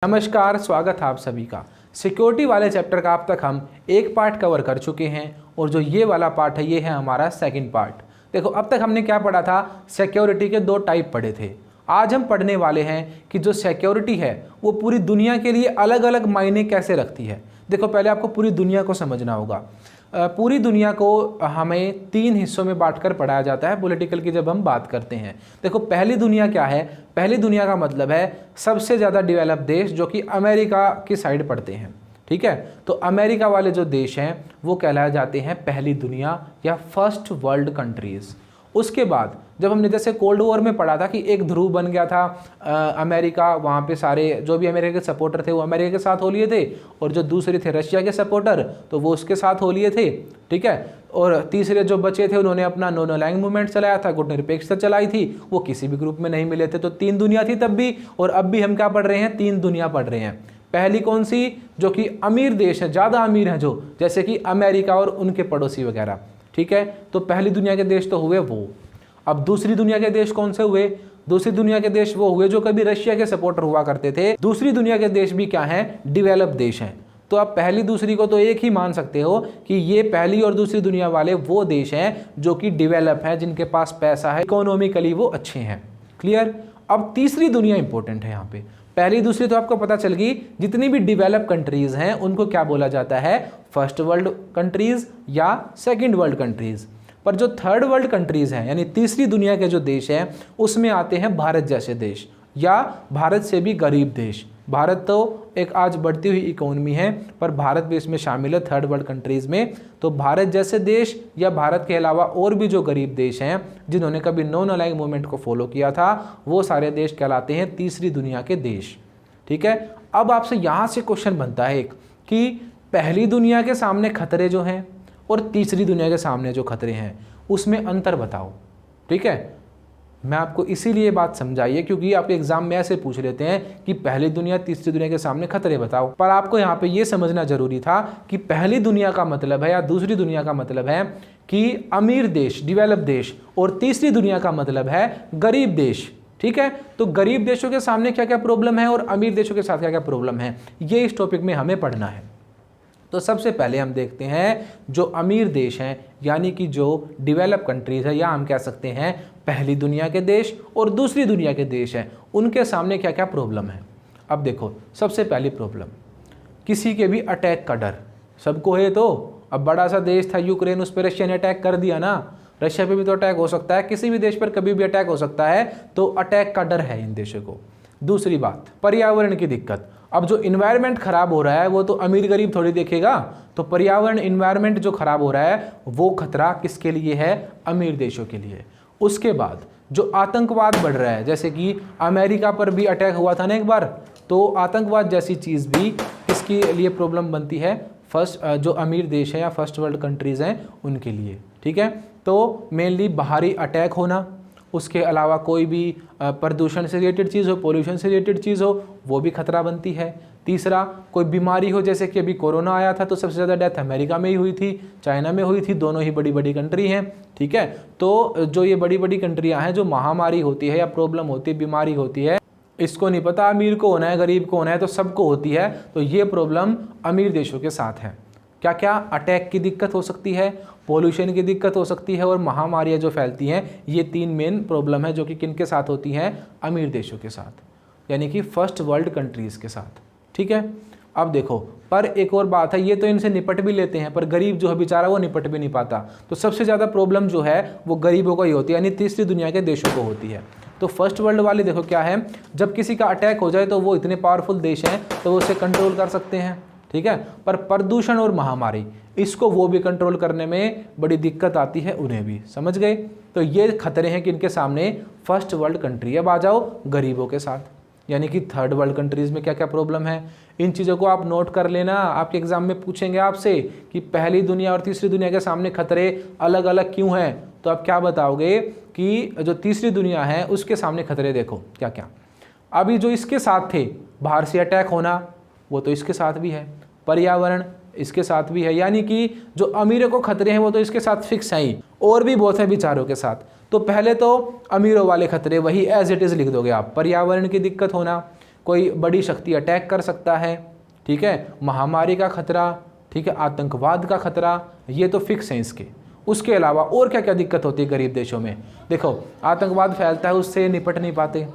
नमस्कार, स्वागत है आप सभी का। सिक्योरिटी वाले चैप्टर का अब तक हम एक पार्ट कवर कर चुके हैं और जो ये वाला पार्ट है ये है हमारा सेकंड पार्ट। देखो अब तक हमने क्या पढ़ा था, सिक्योरिटी के दो टाइप पढ़े थे। आज हम पढ़ने वाले हैं कि जो सिक्योरिटी है वो पूरी दुनिया के लिए अलग अलग मायने कैसे रखती है। देखो पहले आपको पूरी दुनिया को समझना होगा। पूरी दुनिया को हमें तीन हिस्सों में बांटकर पढ़ाया जाता है पॉलिटिकल की जब हम बात करते हैं। देखो पहली दुनिया क्या है, पहली दुनिया का मतलब है सबसे ज़्यादा डेवलप देश जो कि अमेरिका की साइड पड़ते हैं। ठीक है, तो अमेरिका वाले जो देश हैं वो कहलाए जाते हैं पहली दुनिया या फर्स्ट वर्ल्ड कंट्रीज़। उसके बाद जब हमने जैसे कोल्ड वॉर में पढ़ा था कि एक ध्रुव बन गया था अमेरिका, वहाँ पे सारे जो भी अमेरिका के सपोर्टर थे वो अमेरिका के साथ हो लिए थे और जो दूसरे थे रशिया के सपोर्टर तो वो उसके साथ हो लिए थे। ठीक है, और तीसरे जो बचे थे उन्होंने अपना नो लाइंग मूवमेंट चलाया था, गुटनिरपेक्षता चलाई थी, वो किसी भी ग्रुप में नहीं मिले थे। तो तीन दुनिया थी तब भी, और अब भी हम क्या पढ़ रहे हैं, तीन दुनिया पढ़ रहे हैं। पहली कौन सी, जो कि अमीर देश है, ज़्यादा अमीर हैं जो, जैसे कि अमेरिका और उनके पड़ोसी वगैरह। ठीक है, तो पहली दुनिया के देश तो हुए वो। अब दूसरी दुनिया के देश कौन से हुए, दूसरी दुनिया के देश वो हुए जो कभी रशिया के सपोर्टर हुआ करते थे। दूसरी दुनिया के देश भी क्या हैं, डेवलप देश हैं। तो आप पहली दूसरी को तो एक ही मान सकते हो कि ये पहली और दूसरी दुनिया वाले वो देश हैं जो कि डेवलप हैं, जिनके पास पैसा है, इकोनॉमिकली वो अच्छे हैं। क्लियर। अब तीसरी दुनिया इंपॉर्टेंट है यहाँ पे। पहली दूसरी तो आपको पता चल गई, जितनी भी डेवलप कंट्रीज हैं उनको क्या बोला जाता है, फर्स्ट वर्ल्ड कंट्रीज या सेकंड वर्ल्ड कंट्रीज। पर जो थर्ड वर्ल्ड कंट्रीज हैं यानी तीसरी दुनिया के जो देश हैं उसमें आते हैं भारत जैसे देश या भारत से भी गरीब देश। भारत तो एक आज बढ़ती हुई इकोनॉमी है पर भारत भी इसमें शामिल है थर्ड वर्ल्ड कंट्रीज में। तो भारत जैसे देश या भारत के अलावा और भी जो गरीब देश हैं जिन्होंने कभी नॉन अलाइंग मूवमेंट को फॉलो किया था वो सारे देश कहलाते हैं तीसरी दुनिया के देश। ठीक है, अब आपसे यहाँ से क्वेश्चन बनता है एक कि पहली दुनिया के सामने खतरे जो हैं और तीसरी दुनिया के सामने जो खतरे हैं उसमें अंतर बताओ। ठीक है, मैं आपको इसीलिए बात समझाइए क्योंकि आपके एग्जाम में ऐसे पूछ लेते हैं कि पहली दुनिया तीसरी दुनिया के सामने खतरे बताओ। पर आपको यहाँ पे ये समझना जरूरी था कि पहली दुनिया का मतलब है या दूसरी दुनिया का मतलब है कि अमीर देश, डेवलप देश, और तीसरी दुनिया का मतलब है गरीब देश। ठीक है, तो गरीब देशों के सामने क्या क्या प्रॉब्लम है और अमीर देशों के साथ क्या क्या प्रॉब्लम है, ये इस टॉपिक में हमें पढ़ना है। तो सबसे पहले हम देखते हैं जो अमीर देश हैं यानी कि जो डेवलप कंट्रीज है या हम कह सकते हैं पहली दुनिया के देश और दूसरी दुनिया के देश हैं, उनके सामने क्या क्या प्रॉब्लम है। अब देखो सबसे पहली प्रॉब्लम, किसी के भी अटैक का डर सबको है। तो अब बड़ा सा देश था यूक्रेन, उस पर रशिया ने अटैक कर दिया ना, रशिया पे भी तो अटैक हो सकता है, किसी भी देश पर कभी भी अटैक हो सकता है, तो अटैक का डर है इन देशों को। दूसरी बात, पर्यावरण की दिक्कत। अब जो इन्वायरमेंट खराब हो रहा है वो तो अमीर गरीब थोड़ी देखेगा, तो पर्यावरण इन्वायरमेंट जो खराब हो रहा है वो खतरा किसके लिए है, अमीर देशों के लिए। उसके बाद जो आतंकवाद बढ़ रहा है, जैसे कि अमेरिका पर भी अटैक हुआ था ना एक बार, तो आतंकवाद जैसी चीज़ भी किसके लिए प्रॉब्लम बनती है, फर्स्ट जो अमीर देश है या फर्स्ट वर्ल्ड कंट्रीज़ हैं उनके लिए। ठीक है, तो मेनली बाहरी अटैक होना, उसके अलावा कोई भी प्रदूषण से रिलेटेड चीज़ हो, पोल्यूशन से रिलेटेड चीज़ हो, वो भी खतरा बनती है। तीसरा, कोई बीमारी हो, जैसे कि अभी कोरोना आया था तो सबसे ज़्यादा डेथ अमेरिका में ही हुई थी, चाइना में हुई थी, दोनों ही बड़ी बड़ी कंट्री हैं। ठीक है, तो जो ये बड़ी बड़ी कंट्रियां हैं, जो महामारी होती है या प्रॉब्लम होती है, बीमारी होती है, इसको नहीं पता अमीर को होना है गरीब को होना है, तो सबको होती है। तो ये प्रॉब्लम अमीर देशों के साथ है। क्या क्या, अटैक की दिक्कत हो सकती है, पोल्यूशन की दिक्कत हो सकती है और महामारियाँ जो फैलती हैं, ये तीन मेन प्रॉब्लम है जो कि किन के साथ होती हैं, अमीर देशों के साथ, यानी कि फर्स्ट वर्ल्ड कंट्रीज़ के साथ। ठीक है, अब देखो पर एक और बात है, ये तो इनसे निपट भी लेते हैं पर गरीब जो है बेचारा वो निपट भी नहीं पाता। तो सबसे ज़्यादा प्रॉब्लम जो है वो गरीबों को ही होती है, यानी तीसरी दुनिया के देशों को होती है। तो फर्स्ट वर्ल्ड वाले देखो क्या है, जब किसी का अटैक हो जाए तो वो इतने पावरफुल देश हैं तो वो उसे कंट्रोल कर सकते हैं। ठीक है, पर प्रदूषण और महामारी इसको वो भी कंट्रोल करने में बड़ी दिक्कत आती है उन्हें भी, समझ गए। तो ये खतरे हैं किनके सामने, फर्स्ट वर्ल्ड कंट्री। अब आ जाओ गरीबों के साथ, यानी कि थर्ड वर्ल्ड कंट्रीज़ में क्या क्या प्रॉब्लम है। इन चीज़ों को आप नोट कर लेना, आपके एग्जाम में पूछेंगे आपसे कि पहली दुनिया और तीसरी दुनिया के सामने खतरे अलग अलग क्यों हैं, तो आप क्या बताओगे कि जो तीसरी दुनिया है उसके सामने खतरे देखो क्या क्या। अभी जो इसके साथ थे, बाहर से अटैक होना, वो तो इसके साथ भी है, पर्यावरण इसके साथ भी है, यानी कि जो अमीरों को खतरे हैं वो तो इसके साथ फिक्स हैं ही, और भी बहुत है बेचारों के साथ। तो पहले तो अमीरों वाले खतरे वही एज इट इज़ लिख दोगे आप, पर्यावरण की दिक्कत होना, कोई बड़ी शक्ति अटैक कर सकता है, ठीक है, महामारी का खतरा, ठीक है, आतंकवाद का खतरा, ये तो फिक्स हैं इसके। उसके अलावा और क्या क्या दिक्कत होती है गरीब देशों में? देखो, आतंकवाद फैलता है, उससे निपट नहीं पाते।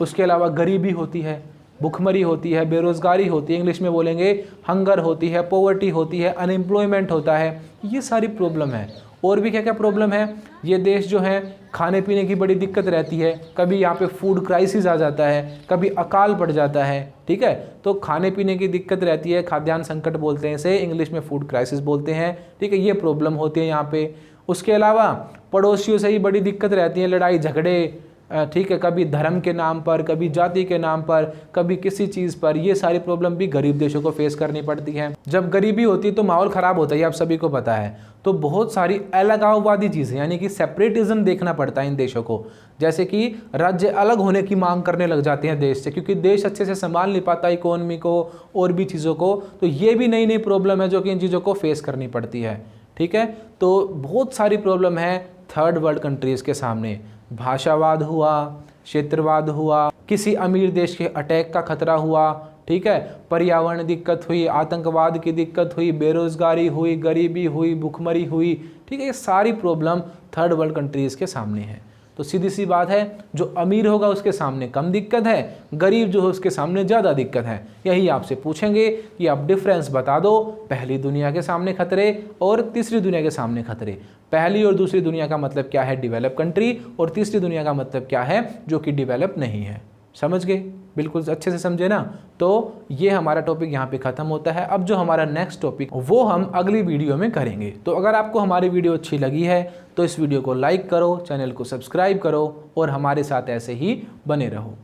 उसके अलावा गरीबी होती है, भुखमरी होती है, बेरोज़गारी होती है, इंग्लिश में बोलेंगे हंगर होती है, पॉवर्टी होती है, अनएम्प्लॉयमेंट होता है, ये सारी प्रॉब्लम है। और भी क्या क्या प्रॉब्लम है? ये देश जो है खाने पीने की बड़ी दिक्कत रहती है, कभी यहाँ पे फूड क्राइसिस आ जाता है, कभी अकाल पड़ जाता है, ठीक है, तो खाने पीने की दिक्कत रहती है, खाद्यान्न संकट बोलते हैं इसे, इंग्लिश में फूड क्राइसिस बोलते हैं, ठीक है, ये प्रॉब्लम होती है यहाँ पे। उसके अलावा पड़ोसियों से ही बड़ी दिक्कत रहती है, लड़ाई झगड़े, ठीक है, कभी धर्म के नाम पर, कभी जाति के नाम पर, कभी किसी चीज़ पर, ये सारी प्रॉब्लम भी गरीब देशों को फेस करनी पड़ती है। जब गरीबी होती है तो माहौल ख़राब होता है, आप सभी को पता है, तो बहुत सारी अलगाववादी चीज़ें यानी कि सेपरेटिज्म देखना पड़ता है इन देशों को, जैसे कि राज्य अलग होने की मांग करने लग जाते हैं देश से, क्योंकि देश अच्छे से संभाल नहीं पाता इकोनॉमी को और भी चीज़ों को, तो ये भी नई नई प्रॉब्लम है जो कि इन चीज़ों को फेस करनी पड़ती है, ठीक है। तो बहुत सारी प्रॉब्लम है थर्ड वर्ल्ड कंट्रीज़ के सामने। भाषावाद हुआ, क्षेत्रवाद हुआ, किसी अमीर देश के अटैक का खतरा हुआ, ठीक है, पर्यावरण दिक्कत हुई, आतंकवाद की दिक्कत हुई, बेरोजगारी हुई, गरीबी हुई, भुखमरी हुई, ठीक है, ये सारी प्रॉब्लम थर्ड वर्ल्ड कंट्रीज़ के सामने है। तो सीधी सी बात है, जो अमीर होगा उसके सामने कम दिक्कत है, गरीब जो है उसके सामने ज़्यादा दिक्कत है। यही आपसे पूछेंगे कि आप डिफरेंस बता दो, पहली दुनिया के सामने खतरे और तीसरी दुनिया के सामने खतरे। पहली और दूसरी दुनिया का मतलब क्या है? डेवलप कंट्री, और तीसरी दुनिया का मतलब क्या है? जो कि डेवलप नहीं है। समझ गए? बिल्कुल अच्छे से समझे ना? तो ये हमारा टॉपिक यहाँ पे ख़त्म होता है। अब जो हमारा नेक्स्ट टॉपिक वो हम अगली वीडियो में करेंगे। तो अगर आपको हमारी वीडियो अच्छी लगी है तो इस वीडियो को लाइक करो, चैनल को सब्सक्राइब करो और हमारे साथ ऐसे ही बने रहो।